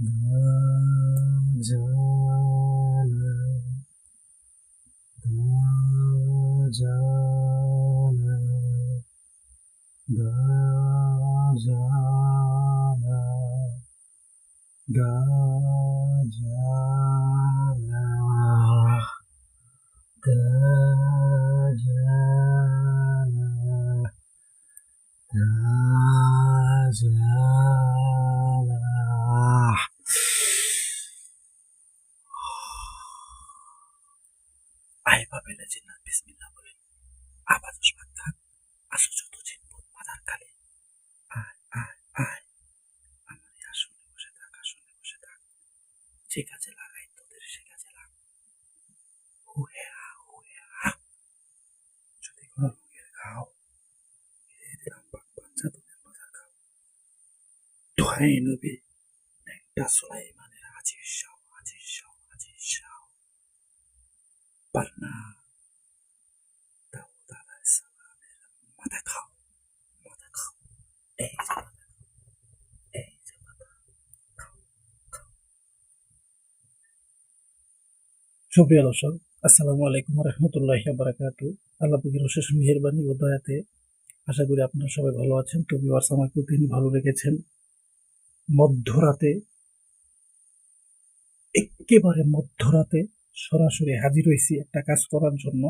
Dajjala, Dajjala, Dajjala, Dajjala, Dajjala, Dajjala. Ay papel jinnat bismillah বলে আবার থাক আসো যত জিনপুত মাদার কালে আয় আয় আয় আমার আসনে বসে থাক যে কাজে লাগাই তোদের সে কাজে লাগ হুহে হা যদি কোনো রঙের খাও দিলাম বাচ্চা তোদের মাদার খাও দোহাই নবী একটা সুলাইমানের আজিজ শাহ পারনা দাউদ আলাইহিস সালামের মাথা খাও এই যে মাথা খাও সুপ্রিয় দর্শক, আসসালামু আলাইকুম ওয়া রাহমাতুল্লাহি ওয়া বারাকাতুহু। আল্লাহ পাকের অশেষ মেহেরবানি ও দয়াতে আশা করি আপনারা সবাই ভালো আছেন। তো ভিউয়ার্স, আমাকেও তিনি ভালো রেখেছেন। একেবারে মধ্যরাতে সরাসরি হাজির হয়েছি একটা কাজ করার জন্য।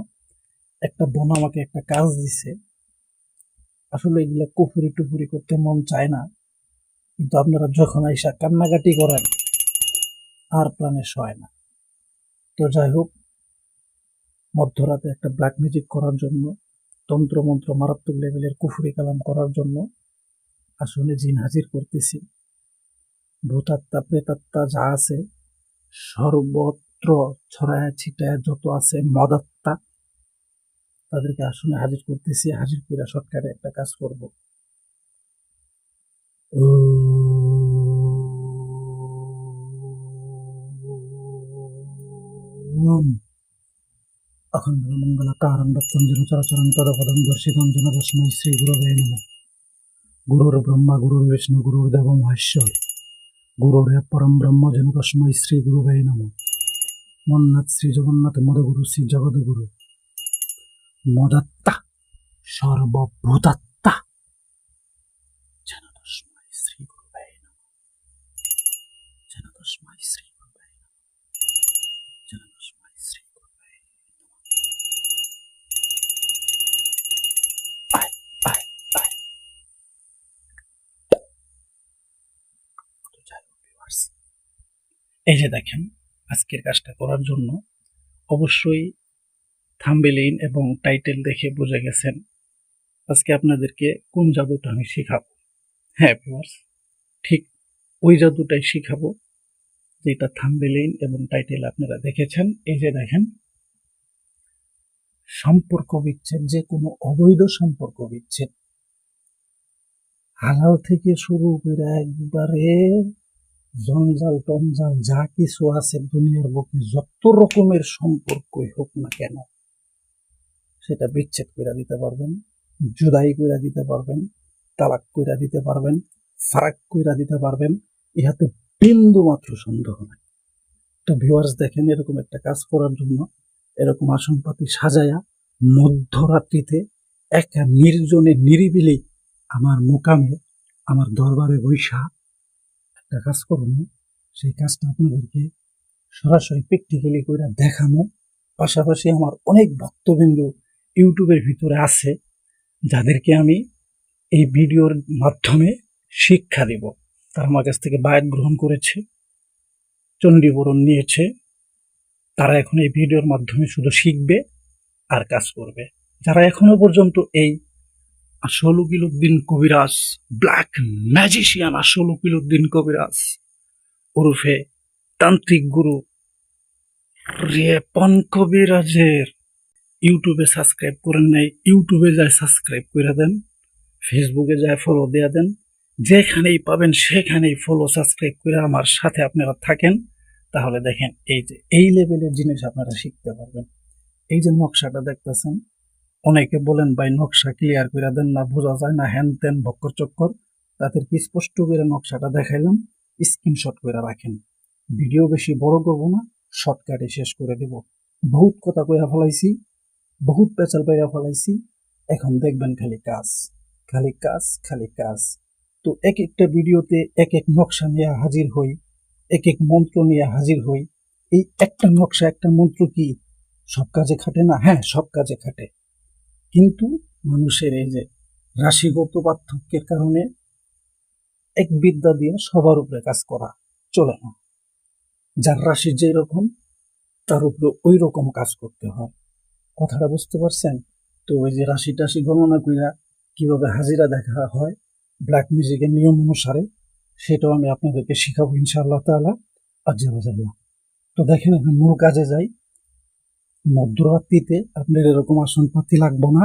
একটা বোন আমাকে একটা কাজ দিছে। আসলে এগুলা কুফুরি করতে মন চায় না, কিন্তু আপনারা যখন আইসা কান্নাকাটি করেন আর প্রাণে সয় না। তো যাই হোক, মধ্যরাতে একটা ব্ল্যাক ম্যাজিক করার জন্য, তন্ত্রমন্ত্র মারাত্মক লেভেলের কুফুরি কালাম করার জন্য আসলে জিন হাজির করতেছি। ভূতাত্মা প্রেতাত্মা যা আছে সর্বত্র ছড়ায় ছিটায় যত আছে মদাত্মা, তাদেরকে আসলে হাজির করতেছি। হাজির করে শর্টকাটে একটা কাজ করব। অখণ্ড মঙ্গলাকারং দত্তং যেন চরাচরং তদপদং দর্শিতং যেন তস্মৈ শ্রী গুরবে নমঃ। গুরুর ব্রহ্মা গুরুর বিষ্ণু গুরুর দেব মহেশ্বর, গুরুর পরম ব্রহ্ম যেন তস্মৈ শ্রী গুরবে নমঃ। মন্নাথ শ্রী জগন্নাথ মদগুরু শ্রী জগদ্গুরু মদাত্মা সর্বভূতাত্মা যেন তস্মৈ শ্রী গুরবে নমঃ, যেন তস্মৈ শ্রী গুরবে নমঃ, যেন তস্মৈ শ্রী গুরবে নমঃ। আয় আয় আয়। এই যে দেখেন, আজকের কাজটা করার জন্য অবশ্যই থাম্বনেইল এবং টাইটেল দেখে বুঝে গেছেন আজকে আপনাদেরকে কোন জাদুটা আমি শিখাবো। হ্যাঁ ভিউয়ার্স, ঠিক ওই জাদুটাই শিখাবো যেটা থাম্বনেইল এবং টাইটেল আপনারা দেখেছেন। এই যে দেখেন, সম্পর্ক বিচ্ছেদ, যে কোনো অবৈধ সম্পর্ক বিচ্ছেদ, হালাল থেকে শুরু করে একবারে জঞ্জাল টঞ্জাল যা কিছু আছে দুনিয়ার বুকে, যত রকমের সম্পর্কই হোক না কেন, সেটা বিচ্ছেদ করে দিতে পারবেন, জুদাই করে দিতে পারবেন, তালাক করে দিতে পারবেন, ফারাক করে দিতে পারবেন। ইহাতে বিন্দু মাত্র সন্দেহ নাই। তো ভিউয়ার্স দেখেন, এরকম একটা কাজ করার জন্য এরকম আসনপাতি সাজায়া মধ্যরাত্রিতে একা নির্জনে নিরিবিলি আমার মোকামে আমার দরবারে বৈশা একটা কাজ করুন। সেই কাজটা আপনাদেরকে সরাসরি প্র্যাকটিক্যালি করে দেখানো। পাশাপাশি আমার অনেক ভক্তবিন্দু ইউটিউবের ভিতরে আছে, যাদেরকে আমি এই ভিডিওর মাধ্যমে শিক্ষা দেব। তারা আমার কাছ থেকে বায়াত গ্রহণ করেছে, চণ্ডীবরণ নিয়েছে। তারা এখন এই ভিডিওর মাধ্যমে শুধু শিখবে আর কাজ করবে। যারা এখনো পর্যন্ত এই আসল উদ্দিন কবিরাজ, ব্ল্যাক ম্যাজিশিয়ান আসল উদ্দিন কবিরাজ ওরফে তান্ত্রিক গুরু রেপন কবিরাজের ইউটিউবে সাবস্ক্রাইব করেন নাই, ইউটিউবে যায় সাবস্ক্রাইব করে দেন, ফেসবুকে যায় ফলো দিয়ে দেন। যেখানেই পাবেন সেখানেই ফলো সাবস্ক্রাইব করে আমার সাথে আপনারা থাকেন। তাহলে দেখেন, এই যে এই লেভেলের জিনিস আপনারা শিখতে পারবেন। এই যে নকশাটা দেখতেছেন, অনেকে বলেন ভাই নকশা ক্লিয়ার করে দেন না, বোঝা যায় না, হ্যান ত্যান ভক্কর চক্কর। তাদেরকে স্পষ্ট করে নকশাটা দেখাইলাম স্ক্রিনশট করে রাখেন। ভিডিও বেশি বড় করব না, শর্টকাটে শেষ করে দেব। বহুত কথা কইয়া ফেলাইছি, বহুত পেঁচাল পাইয়া ফেলাইছি, এখন দেখবেন খালি কাজ, খালি কাজ, খালি কাজ। তো এক একটা ভিডিওতে এক এক নকশা নিয়ে হাজির হই, এক এক মন্ত্র নিয়ে হাজির হই। এই একটা নকশা একটা মন্ত্র কি সব কাজে খাটে না? হ্যাঁ, সব কাজে খাটে, কিন্তু মানুষের এই যে রাশিগত পার্থক্যের কারণে এক বিদ্যা দিয়ে সবার উপরে কাজ করা চলে না। যার রাশি যেই রকম তার উপরে ওই রকম কাজ করতে হয়। কথাটা বুঝতে পারছেন? তো ওই যে রাশি টাশি গণনা কইরা কিভাবে হাজিরা দেখা হয় ব্ল্যাক মিউজিকের নিয়ম অনুসারে, সেটাও আমি আপনাদেরকে শিখাবো ইনশাআল্লাহ তাআলা। আজ্জাবাজাল্লাহ। তো দেখেন, এখন মূল কাজে যাই। মধ্যরাত্রিতে আপনার এরকম আসন পাতি লাগবো না,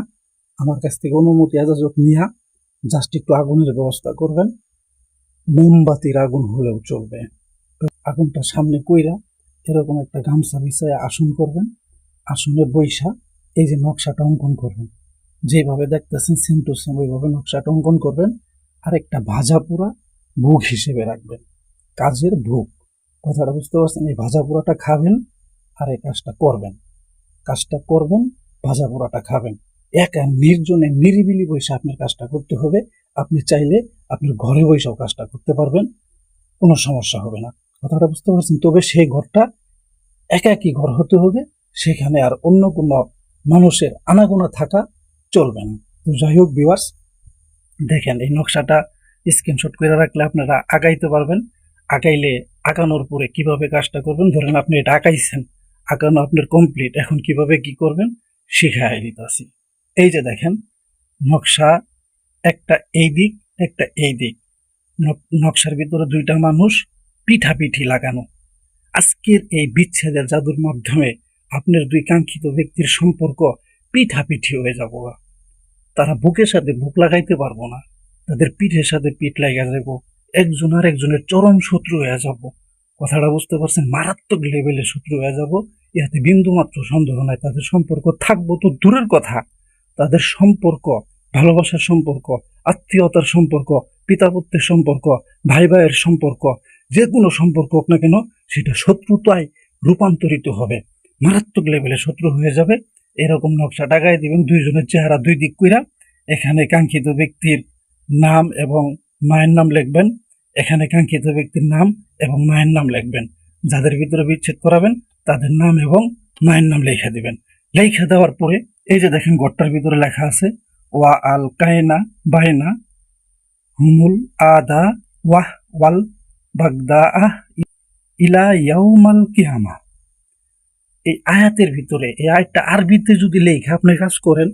আমার কাছ থেকে অনুমতি এজাজত নিয়া জাস্ট একটু আগুনের ব্যবস্থা করবেন। মোমবাতির আগুন হলেও চলবে। আগুনটা সামনে কইরা এরকম একটা গামছা বিছায় আসন করবেন। আসনে বৈশা এই যে নকশাটা অঙ্কন করবেন, যেভাবে দেখতেছেন সেম টু সেম ওইভাবে নকশাটা অঙ্কন করবেন। আর একটা ভাজা পোড়া ভোগ হিসেবে রাখবেন, কাজের ভোগ। কথাটা বুঝতে পারছেন? এই ভাজা পোড়াটা খাবেন আর এই কাজটা করবেন, কাজটা করবেন, ভাজা পোড়াটা খাবেন। একা নির্জনে নিরিবিলি বসে আপনার কাজটা করতে হবে। আপনি চাইলে আপনার ঘরে বসেও কাজটা করতে পারবেন, কোনো সমস্যা হবে না। কথাটা বুঝতে পারছেন? তবে সেই ঘরটা একাকী ঘর হতে হবে, সেখানে আর অন্য কোনো মানুষের আনাগোনা থাকা চলবে না। তো যাই হোক ভিউয়ার্স, দেখেন এই নকশাটা স্ক্রিনশট করে রাখলে আপনারা আগাইতে পারবেন। আগাইলে আগানোর পরে কিভাবে কাজটা করবেন, ধরেন আপনি এটা আগাইছেন, আগানো আপনার কমপ্লিট, এখন কিভাবে কি করবেন শিখাই দিতেছি। এই যে দেখেন নকশা, একটা এই দিক একটা এই দিক, নকশার ভিতরে দুইটা মানুষ পিঠাপিঠি লাগানো। আজকের এই বিচ্ছেদের জাদুর মাধ্যমে আপনার দুই কাঙ্ক্ষিত ব্যক্তির সম্পর্ক পিঠাপিঠি হয়ে যাব। তারা বুকের সাথে বুক লাগাইতে পারবো না, তাদের পিঠের সাথে পিঠ লাগা যাব, একজন আর একজনের চরম শত্রু হয়ে যাব। কথাটা বুঝতে পারছেন? মারাত্মক লেভেলের শত্রু হয়ে যাব। ইহাতে বিন্দুমাত্র সন্দেহ নাই, তাদের সম্পর্ক থাকবো তো দূরের কথা, তাদের সম্পর্ক ভালোবাসার সম্পর্ক, আত্মীয়তার সম্পর্ক, পিতা পুত্রের সম্পর্ক, ভাই ভাইয়ের সম্পর্ক, যে কোনো সম্পর্ক হোক না কেন সেটা শত্রুতায় রূপান্তরিত হবে, মারাত্মক লেভেলে শত্রু হয়ে যাবে। এরকম নকশা ডাগাই দিবেন, দুইজনের চেহারা দুই দিক কইরা। এখানে কাঙ্ক্ষিত ব্যক্তির নাম এবং মায়ের নাম লিখবেন, এখানে কাঙ্ক্ষিত ব্যক্তির নাম এবং মায়ের নাম লিখবেন। যাদের ভিতরে বিচ্ছেদ করাবেন তাদের নাম এবং মায়ের নাম লেখা দিবেন। লেখা দেওয়ার পরে এই যে দেখেন ঘরটার ভিতরে লেখা আছে ওয়া আল কায়না বাইনা হুমুল আদা ওয়াহ ওয়াল বাগদা আহ ইলা ইয়াউমাল কিয়ামা। এই আয়াতের ভিতরে এই আয়াতটা আরবিতে যদি লেখা আপনি কাজ করেন,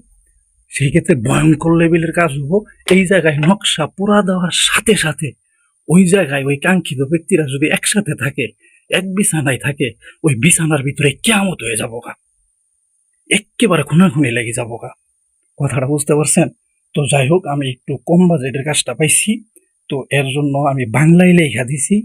সেই ক্ষেত্রে ভয়ঙ্কর লেভেলের কাজ হবো। এই জায়গায় নকশা পুরা দেওয়ার সাথে সাথে ওই জায়গায় ওই কাঙ্ক্ষিত ব্যক্তিরা যদি একসাথে থাকে, এক বিছানায় থাকে, ওই বিছানার ভিতরে কিয়ামত হয়ে যাবো গা, একেবারে খুনাখুনি লেগে যাবো গা। কথাটা বুঝতে পারছেন? তো যাই হোক, আমি একটু কম বাজেটের কাজটা পাইছি, তো এর জন্য আমি বাংলায় লেখা দিছি।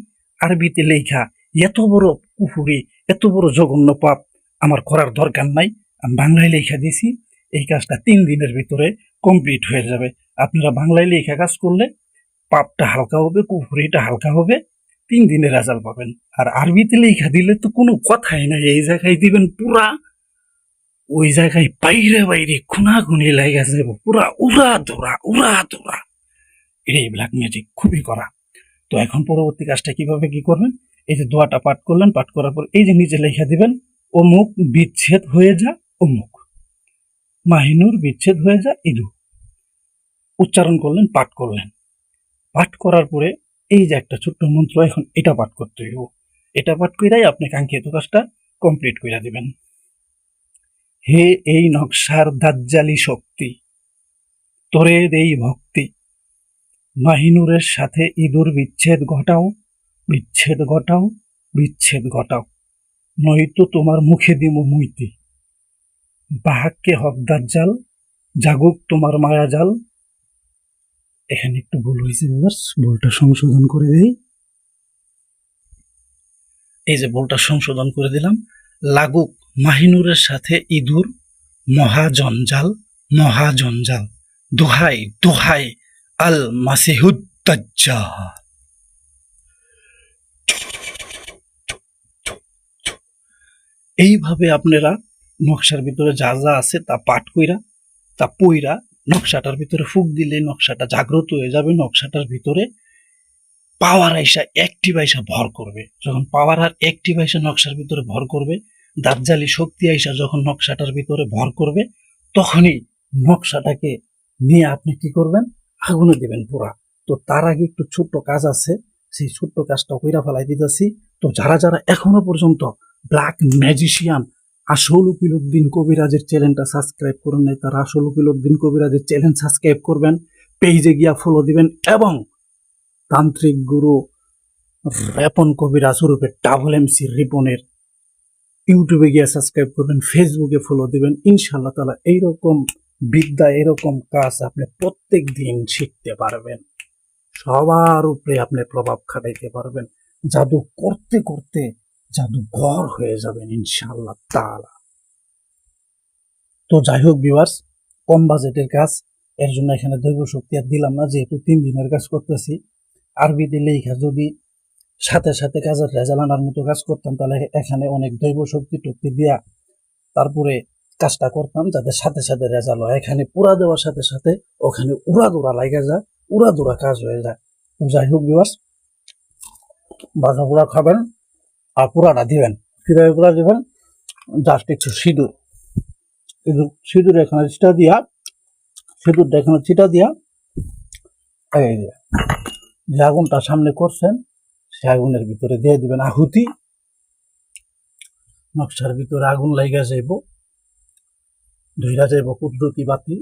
আরবিতে লেখা এত বড় কুফুরি, এত বড় জঘন্য পাপ আমার করার দরকার নাই, আমি বাংলায় লেখা দিছি। এই কাজটা 3 দিনের ভিতরে কমপ্লিট হয়ে যাবে। আপনারা বাংলায় লেখা কাজ করলে পাপটা হালকা হবে, কুফুরিটা হালকা হবে, 3 দিনের রেজাল্ট পাবেন। আর আরবিতে লেখা দিলে তো কোনো কথাই নাই, এই জায়গায় দিবেন পুরা, ওই জায়গায় বাইরে বাইরে খুনাখুনি লাগা যাবো, পুরা উড়া ধরা। এটাই ব্ল্যাক ম্যাজিক খুবই করা। তো এখন পরবর্তী কাজটা কিভাবে কি করবেন, এই যে দোয়াটা পাঠ করলেন, পাঠ করার পর এই যে নিচে লেখা দিবেন অমুক বিচ্ছেদ হয়ে যা অমুক, মাহিনুর বিচ্ছেদ হয়ে যা ইদু। উচ্চারণ করলেন, পাঠ করলেন। পাঠ করার পরে এই যে একটা ছোট্ট মন্ত্র, এখন এটা পাঠ করতে হইব। এটা পাঠ কইরাই আপনি কাঙ্ক্ষিত কাজটা কমপ্লিট কইরা দিবেন। হে এই নকশার দাজ্জালি শক্তি, তোরে দেই ভক্তি, মাহিনুরের সাথে ইঁদুর বিচ্ছেদ ঘটাও, বিচ্ছেদ ঘটাও, বিচ্ছেদ ঘটাও, নয়তো তোমার মুখে দিমু মুইতি। বাহাক্কে হক দাজ্জাল, জাগুক তোমার মায়াজাল। এখানে একটু ভুল হয়েছে, ভুলটা সংশোধন করে দেই। এই যে ভুলটা সংশোধন করে দিলাম। লাগুক মাহিনুরের সাথে ইঁদুর, মহাজঞ্জাল, মহাজঞ্জাল, দোহাই দোহাই আল মাসিহুদ দাজ্জাল। এইভাবে আপনারা নকশার ভিতরে যা যা আছে তা পাঠ কইরা তা পইরা নকশাটার ভিতরে ফুক দিলে নকশাটা জাগ্রত হয়ে যাবে। নকশাটার ভিতরে পাওয়ার আইসা অ্যাক্টিভ আইসা ভর করবে। যখন পাওয়ার আর অ্যাক্টিভ আইসা নকশার ভিতরে ভর করবে, দাজ্জালি শক্তি আইসা যখন নকশাটার ভিতরে ভর করবে, তখনই নকশাটাকে নিয়ে আপনি কি করবেন, আগুনে দিবেন পুরা। তো তার আগে একটু ছোট্ট কাজ আছে, সেই ছোট্ট কাজটা কইরা ফেলাই দিতেছি। তো যারা যারা এখনো পর্যন্ত ব্ল্যাক ম্যাজিশিয়ান আসল উকিল উদ্দিন কবিরাজের চ্যানেলটা সাবস্ক্রাইব করেন নাই, তারা আসল উকিল উদ্দিন কবিরাজের চ্যানেল সাবস্ক্রাইব করবেন, পেজে গিয়া ফলো দিবেন, এবং তান্ত্রিক গুরু রেপন কবিরাজ রূপে ডাবল এমসি রিপনের ইউটিউবে গিয়ে সাবস্ক্রাইব করবেন, ফেসবুকে ফলো দিবেন। ইনশাআল্লাহ তাআলা এইরকম বিদ্যা, এরকম কাজ আপনি প্রত্যেক দিন শিখতে পারবেন। সবার উপরে আপনি প্রভাব খাটাইতে পারবেন। জাদু করতে করতে জাদুঘর হয়ে যাবেন ইনশাআল্লাহ তাআলা। তো যাই হোক ভিউয়ার্স, কম বাজেটের কাজ, এর জন্য এখানে দৈব শক্তি আর দিলাম না, যেহেতু 3 দিনের কাজ করতেছি। আরবি দিলে যদি সাথে সাথে কাজের রেজাল্ট আনার মতো কাজ করতাম, তাহলে এখানে অনেক দৈব শক্তি টক্তি দিয়া তারপরে কাজটা করতাম, যাতে সাথে সাথে রেজাল্ট হয়। এখানে পুরা দেওয়ার সাথে সাথে ওখানে উড়াদুরা লাগা যায়, উড়াদুরা কাজ হয়ে যায়। তো যাই হোক ভিউয়ার্স, বাজা পুরা খাবেন আর পুরাটা দিবেন। কিভাবে পুরা দিবেন, জাস্ট একটু সিঁদুর, সিঁদুর এখানে ছিটা দিয়া, সিঁদুরটা এখানে ছিটা দিয়া, এই যে আগুনটা সামনে করছেন, সে আগুনের ভিতরে দিয়ে দিবেন আহুতি। নকশার ভিতরে আগুন লাইগা যাইব, ধইরা যাইব কুদরতি বাতি।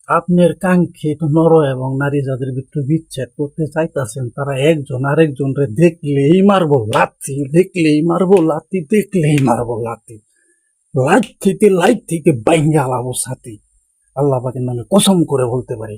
আপনার কাঙ্ক্ষিত নর এবং নারী যাদের ভিতরে বিচ্ছেদ করতে চাইতেছেন, তারা একজন আরেকজনরে দেখলেই মারবো লাথি, দেখলেই মারবো লাথি, দেখলেই মারবো লাথি, লাইট থেকে বাইঙ্গা আলাবো সাথী। আল্লাহ পাকের নামে কসম করে বলতে পারি,